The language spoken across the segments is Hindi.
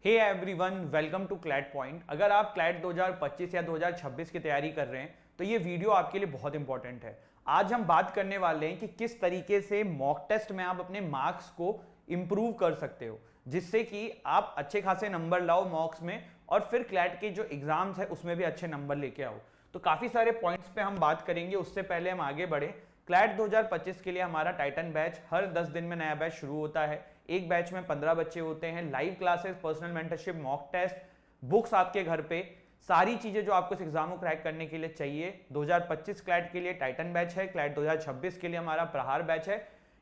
Hey everyone, welcome to CLAT point. अगर आप क्लैट 2025 या 2026 की तैयारी कर रहे हैं तो ये वीडियो आपके लिए बहुत इंपॉर्टेंट है। आज हम बात करने वाले हैं कि किस तरीके से मॉक टेस्ट में आप अपने मार्क्स को इंप्रूव कर सकते हो, जिससे कि आप अच्छे खासे नंबर लाओ मॉक्स में और फिर क्लैट के जो एग्जाम्स है उसमें भी अच्छे नंबर लेके आओ। तो काफी सारे पॉइंट्स पे हम बात करेंगे। उससे पहले हम आगे बढ़े, क्लैट 2025 के लिए हमारा टाइटन बैच हर 10 दिन में नया बैच शुरू होता है। एक बैच में 15 बच्चे होते हैं, live classes, personal mentorship, mock test, books आपके घर पे, सारी चीजें जो आपको इस एग्जाम को क्रैक करने के लिए चाहिए। 2025 क्लैट के लिए टाइटन बैच है, क्लैट 2026 के लिए हमारा प्रहार बैच है।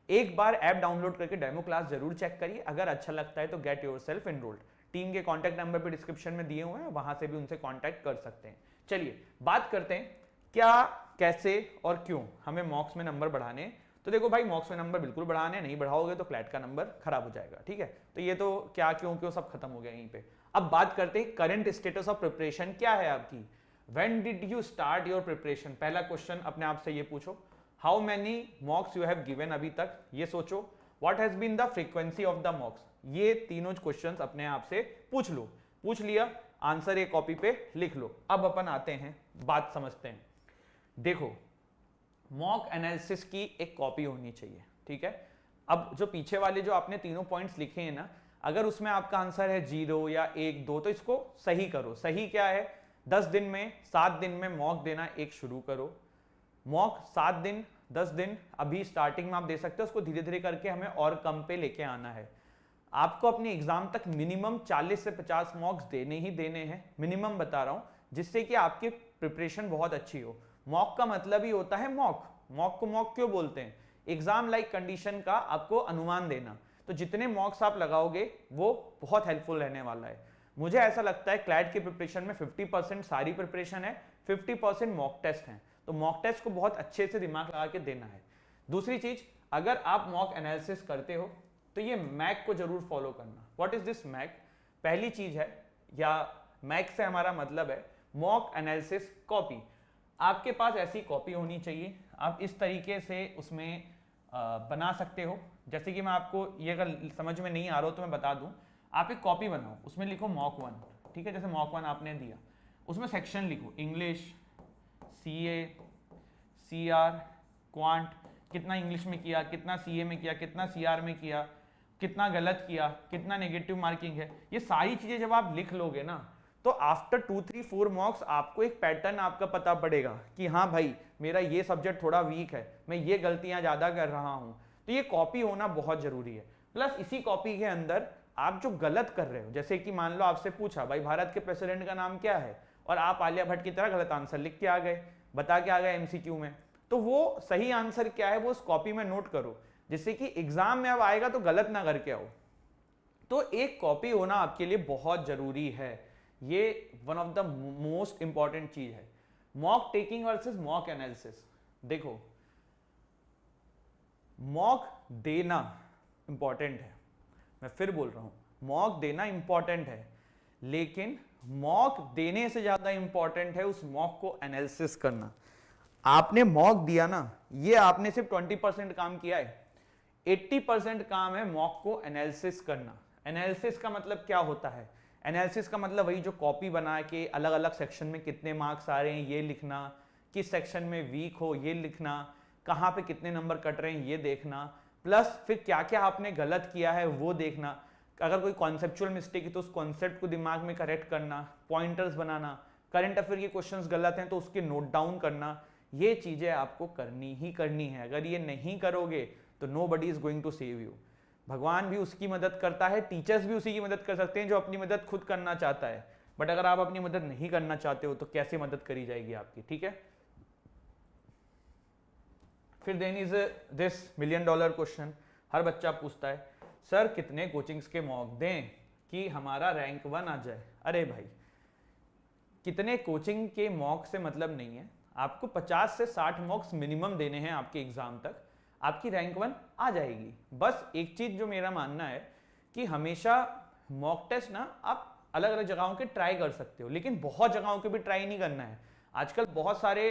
एक बार ऐप डाउनलोड करके डेमो क्लास जरूर चेक करिए, अगर अच्छा लगता है तो गेट योरसेल्फ एनरोल्ड। टीम के कॉन्टैक्ट नंबर पे डिस्क्रिप्शन में दिए हुए हैं, वहां से भी उनसे कॉन्टैक्ट कर सकते हैं। चलिए बात करते हैं क्या, कैसे और क्यों हमें मॉक्स में नंबर बढ़ाने। तो देखो भाई, मॉक्स में नंबर बिल्कुल बढ़ाने, नहीं बढ़ाओगे तो क्लैट का नंबर खराब हो जाएगा। ठीक है, तो ये तो क्या क्यों क्यों सब खत्म हो गया यहीं पे। अब बात करते हैं करंट स्टेटस ऑफ प्रिपरेशन क्या है आपकी। When did you start your preparation? पहला क्वेश्चन अपने आप से ये पूछो। How many mocks you have given अभी तक, ये सोचो। What has been the frequency of the mocks, ये तीनों क्वेश्चंस अपने आप से पूछ लो। पूछ लिया, आंसर एक कॉपी पे लिख लो। अब अपन आते हैं, बात समझते हैं। देखो, मॉक एनालिसिस की एक कॉपी होनी चाहिए, ठीक है। अब जो पीछे वाले जो आपने तीनों पॉइंट्स लिखे हैं ना, अगर उसमें आपका आंसर है 0 या 1 2 तो इसको सही करो। सही क्या है? 10 दिन में 7 दिन में मॉक देना एक शुरू करो। मॉक 7 दिन 10 दिन अभी स्टार्टिंग में आप दे सकते हो, उसको धीरे धीरे करके हमें और कम पे लेके आना है। आपको अपने एग्जाम तक मिनिमम 40 से 50 मॉक्स देने ही देने हैं, मिनिमम बता रहा हूं, जिससे कि आपकी प्रिपरेशन बहुत अच्छी हो। मॉक का मतलब ही होता है मॉक। मॉक को मॉक क्यों बोलते हैं? एग्जाम लाइक कंडीशन का आपको अनुमान देना। तो जितने मॉक्स आप लगाओगे वो बहुत हेल्पफुल रहने वाला है। मुझे ऐसा लगता है क्लैट की प्रिपरेशन में 50% सारी प्रिपरेशन है, 50% मॉक टेस्ट है। तो मॉक टेस्ट को बहुत अच्छे से दिमाग लगा के देना है। दूसरी चीज, अगर आप मॉक एनालिसिस करते हो तो ये मैक को जरूर फॉलो करना। What is this mock? पहली चीज है, या मैक से हमारा मतलब है मॉक एनालिसिस कॉपी। आपके पास ऐसी कॉपी होनी चाहिए, आप इस तरीके से उसमें बना सकते हो। जैसे कि मैं आपको ये अगर समझ में नहीं आ रहा हो तो मैं बता दूं, आप एक कॉपी बनाओ, उसमें लिखो मॉक 1, ठीक है। जैसे मॉक 1 आपने दिया, उसमें सेक्शन लिखो इंग्लिश, सीए, सीआर, क्वांट, कितना इंग्लिश में किया, कितना सीए में किया, कितना सीआर में किया, कितना गलत किया, कितना नेगेटिव मार्किंग है। ये सारी चीजें जब आप लिख लोगे ना, तो आफ्टर 2 3 4 मॉक्स आपको एक पैटर्न आपका पता पड़ेगा कि हाँ भाई, मेरा ये सब्जेक्ट थोड़ा वीक है, मैं ये गलतियां ज्यादा कर रहा हूं। तो ये कॉपी होना बहुत जरूरी है। प्लस इसी कॉपी के अंदर आप जो गलत कर रहे हो, जैसे कि मान लो आपसे पूछा भाई भारत के प्रेसिडेंट का नाम क्या है, और आप आलिया भट्ट की तरह गलत आंसर लिख के आ गए, बता के आ गए एमसीक्यू में, तो वो सही आंसर क्या है वो उस कॉपी में नोट करो, जिससे कि एग्जाम में अब आएगा तो गलत ना करके आओ। तो एक कॉपी होना आपके लिए बहुत जरूरी है, ये one of the most important चीज है। Mock taking versus mock analysis. देखो, मॉक देना इंपॉर्टेंट है, मैं फिर बोल रहा हूं, मॉक देना इंपॉर्टेंट है, लेकिन मॉक देने से ज्यादा इंपॉर्टेंट है उस मॉक को एनालिसिस करना। आपने मॉक दिया ना, ये आपने सिर्फ 20% काम किया है, 80% काम है मॉक को एनालिसिस करना। एनालिसिस का मतलब क्या होता है? एनालिसिस का मतलब वही जो कॉपी बना के अलग अलग सेक्शन में कितने मार्क्स आ रहे हैं ये लिखना, किस सेक्शन में वीक हो ये लिखना, कहां पे कितने नंबर कट रहे हैं ये देखना, प्लस फिर क्या क्या आपने गलत किया है वो देखना। अगर कोई कॉन्सेप्चुअल मिस्टेक है तो उस कॉन्सेप्ट को दिमाग में करेक्ट करना, पॉइंटर्स बनाना, करंट अफेयर के क्वेश्चंस गलत हैं तो उसके नोट डाउन करना। ये चीजें आपको करनी ही करनी है। अगर ये नहीं करोगे तो nobody is going to save you. भगवान भी उसकी मदद करता है, टीचर्स भी उसी की मदद कर सकते हैं जो अपनी मदद खुद करना चाहता है। बट अगर आप अपनी मदद नहीं करना चाहते हो तो कैसे मदद करी जाएगी आपकी? ठीक है। फिर then is this $1 million question, हर बच्चा पूछता है, सर कितने कोचिंग्स के मॉक दें कि हमारा रैंक 1 आ जाए? अरे भाई, कितने कोचिंग के मॉक से मतलब नहीं है, आपको 50 से 60 मॉक्स मिनिमम देने हैं आपके एग्जाम तक, आपकी रैंक 1 आ जाएगी। बस एक चीज जो मेरा मानना है कि हमेशा मॉक टेस्ट ना आप अलग अलग जगहों के ट्राई कर सकते हो, लेकिन बहुत जगहों के भी ट्राई नहीं करना है। आजकल बहुत सारे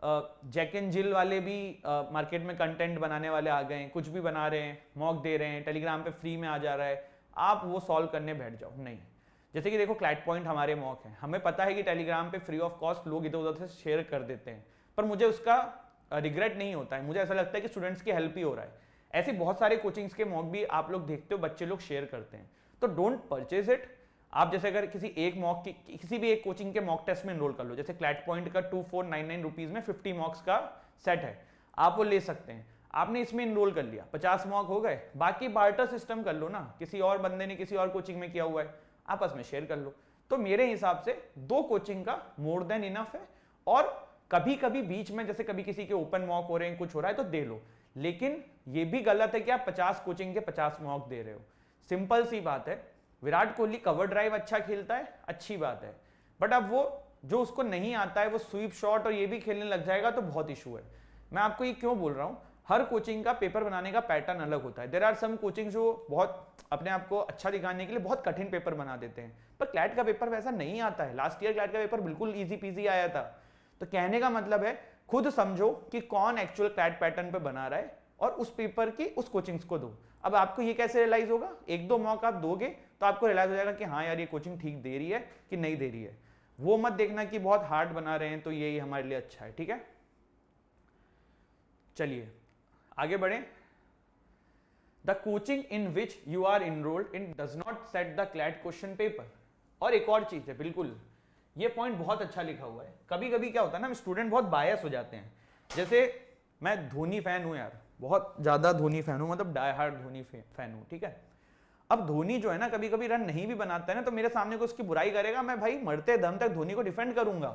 जैक एंड जिल वाले भी मार्केट में कंटेंट बनाने वाले आ गए हैं, कुछ भी बना रहे हैं, मॉक दे रहे हैं, टेलीग्राम पे फ्री में आ जा रहा है, आप वो सॉल्व करने बैठ जाओ। नहीं, जैसे कि देखो क्लैट पॉइंट हमारे मॉक हैं, हमें पता है कि टेलीग्राम पे फ्री ऑफ कॉस्ट लोग इधर उधर से शेयर कर देते हैं, पर मुझे उसका रिग्रेट नहीं होता है, मुझे ऐसा लगता है कि स्टूडेंट्स की हेल्प ही हो रहा है। ऐसे बहुत सारे कोचिंग्स के मॉक भी आप लोग देखते हो, बच्चे लोग शेयर करते हैं, तो डोंट परचेज इट। आप जैसे अगर किसी एक मॉक की किसी भी एक कोचिंग के मॉक टेस्ट में एनरोल कर लो, जैसे क्लैट पॉइंट का 2499 रुपीज में 50 मॉक्स का सेट है, आप वो ले सकते हैं। आपने इसमें एनरोल कर लिया, 50 मॉक हो गए, बाकी बार्टर सिस्टम कर लो ना, किसी और बंदे ने किसी और कोचिंग में किया हुआ है, आपस में शेयर कर लो। तो मेरे हिसाब से 2 कोचिंग का मोर देन इनफ है। और कभी कभी बीच में जैसे कभी किसी के ओपन मॉक हो रहे हैं, कुछ हो रहा है तो दे लो, लेकिन ये भी गलत है कि आप 50 कोचिंग के 50 मॉक दे रहे हो। सिंपल सी बात है, विराट कोहली कवर ड्राइव अच्छा खेलता है, अच्छी बात है, बट अब वो जो उसको नहीं आता है वो स्वीप शॉट और ये भी खेलने लग जाएगा तो बहुत इशू है। मैं आपको ये क्यों बोल रहा हूं, हर कोचिंग का पेपर बनाने का पैटर्न अलग होता है। देयर आर सम कोचिंग जो बहुत अपने आप को अच्छा दिखाने के लिए बहुत कठिन पेपर बना देते हैं, पर क्लैट का पेपर वैसा नहीं आता है। लास्ट ईयर क्लैट का पेपर बिल्कुल इजी पीजी आया था। तो कहने का मतलब है खुद समझो कि कौन एक्चुअल क्लैट पैटर्न पे बना रहा है और उस पेपर की उस कोचिंग्स को दो। अब आपको ये कैसे रियलाइज होगा, 1-2 मॉक आप दोगे तो आपको रियलाइज हो जाएगा कि हाँ यार ये कोचिंग ठीक दे रही है कि नहीं दे रही है। वो मत देखना कि बहुत हार्ड बना रहे हैं तो यही हमारे लिए अच्छा है, ठीक है। चलिए आगे बढ़ें। The coaching in which you are enrolled in does not set the CLAT question paper. और एक और चीज है, बिल्कुल ये पॉइंट बहुत अच्छा लिखा हुआ है। कभी कभी क्या होता है ना, स्टूडेंट बहुत बायस हो जाते हैं। जैसे मैं धोनी फैन हूं यार, बहुत ज्यादा धोनी फैन हूं, मतलब डाई हार्ड धोनी फैन हूं, ठीक है। अब धोनी जो है ना कभी कभी रन नहीं भी बनाता है ना, तो मेरे सामने को उसकी बुराई करेगा, मैं भाई मरते दम तक धोनी को डिफेंड करूंगा।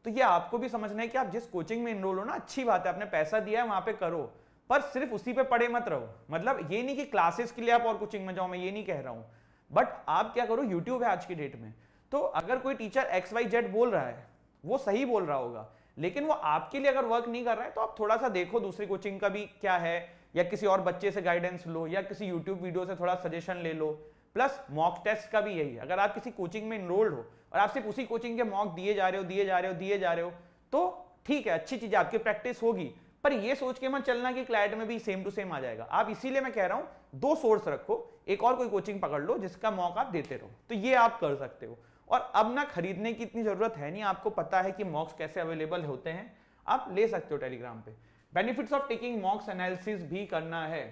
तो ये आपको भी समझना है कि आप जिस कोचिंग में इनरोल हो ना, अच्छी बात है, आपने पैसा दिया है वहां पे करो, पर सिर्फ उसी पे पड़े मत रहो। मतलब ये नहीं कि क्लासेस के लिए आप और कोचिंग में जाओ, मैं ये नहीं कह रहा हूं, बट आप क्या करो, यूट्यूब है आज की डेट में, तो अगर कोई टीचर XYZ बोल रहा है वो सही बोल रहा होगा, लेकिन वो आपके लिए अगर वर्क नहीं कर रहा है तो आप थोड़ा सा देखो दूसरी कोचिंग का भी क्या है, या किसी और बच्चे से गाइडेंस लो, या किसी यूट्यूब वीडियो से थोड़ा सजेशन ले लो। प्लस मॉक टेस्ट का भी यही है, अगर आप किसी कोचिंग में इनरोल्ड हो और आप सिर्फ उसी कोचिंग के मॉक दिए जा रहे हो तो ठीक है, अच्छी चीज है, आपकी प्रैक्टिस होगी, पर ये सोच के मत चलना कि क्लैट में भी सेम टू सेम आ जाएगा। आप इसीलिए मैं कह रहा हूं 2 सोर्स रखो, एक और कोई कोचिंग पकड़ लो जिसका मॉक आप देते रहो, तो ये आप कर सकते हो। और अब ना खरीदने की इतनी जरूरत है नहीं, आपको पता है कि मॉक्स कैसे अवेलेबल होते हैं, आप ले सकते हो टेलीग्राम पे। बेनिफिट्स ऑफ टेकिंग मॉक्स एनालिसिस भी करना है।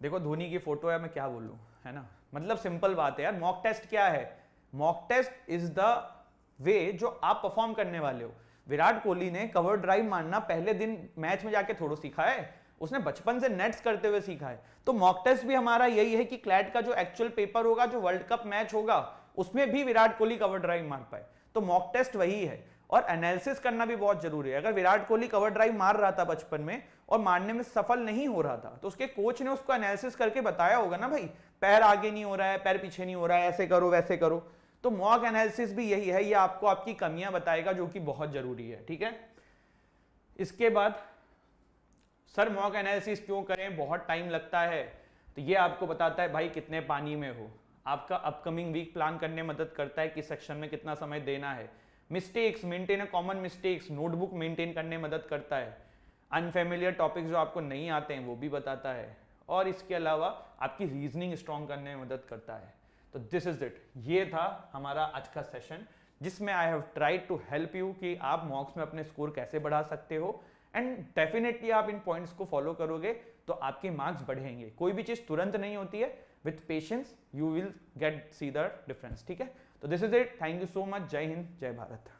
देखो धोनी की फोटो है, मैं क्या बोलूं, है ना, मतलब सिंपल बात है यार। मॉक टेस्ट क्या है, mock test is the way जो आप परफॉर्म करने वाले हो। विराट कोहली ने कवर ड्राइव मारना पहले दिन मैच में जाके थोड़ा सीखा है, उसने बचपन से नेट्स करते हुए सीखा है। तो मॉक टेस्ट भी हमारा यही है कि क्लैट का जो एक्चुअल पेपर होगा, जो वर्ल्ड कप मैच होगा, उसमें भी विराट कोहली कवर ड्राइव मार पाए, तो मॉक टेस्ट वही है। और एनालिसिस करना भी बहुत जरूरी है। अगर विराट कोहली कवर ड्राइव मार रहा था बचपन में और मारने में सफल नहीं हो रहा था, तो उसके कोच ने उसको एनालिसिस करके बताया होगा ना, भाई पैर आगे नहीं हो रहा है, पैर पीछे नहीं हो रहा है, ऐसे करो वैसे करो। तो मॉक एनालिसिस भी यही है, ये आपको आपकी कमियां बताएगा, जो कि बहुत जरूरी है, ठीक है। इसके बाद सर मॉक एनालिसिस क्यों करें, बहुत टाइम लगता है, तो ये आपको बताता है भाई कितने पानी में हो, आपका अपकमिंग वीक प्लान करने में मदद करता है कि सेक्शन में कितना समय देना है। Mistakes maintain common mistakes, notebook maintain करने में मदद करता है। अनफेमिलियर टॉपिक्स जो आपको नहीं आते हैं वो भी बताता है, और इसके अलावा आपकी रीजनिंग स्ट्रॉन्ग करने में मदद करता है। तो दिस इज इट, ये था हमारा आज का सेशन, जिसमें I have tried to help you कि आप मॉक्स में अपने स्कोर कैसे बढ़ा सकते हो। एंड डेफिनेटली आप इन पॉइंट्स को फॉलो करोगे तो आपके मार्क्स बढ़ेंगे। कोई भी चीज तुरंत नहीं होती है, with patience you will get see the difference, ठीक है। तो this is it, thank you so much, जय हिंद जय भारत।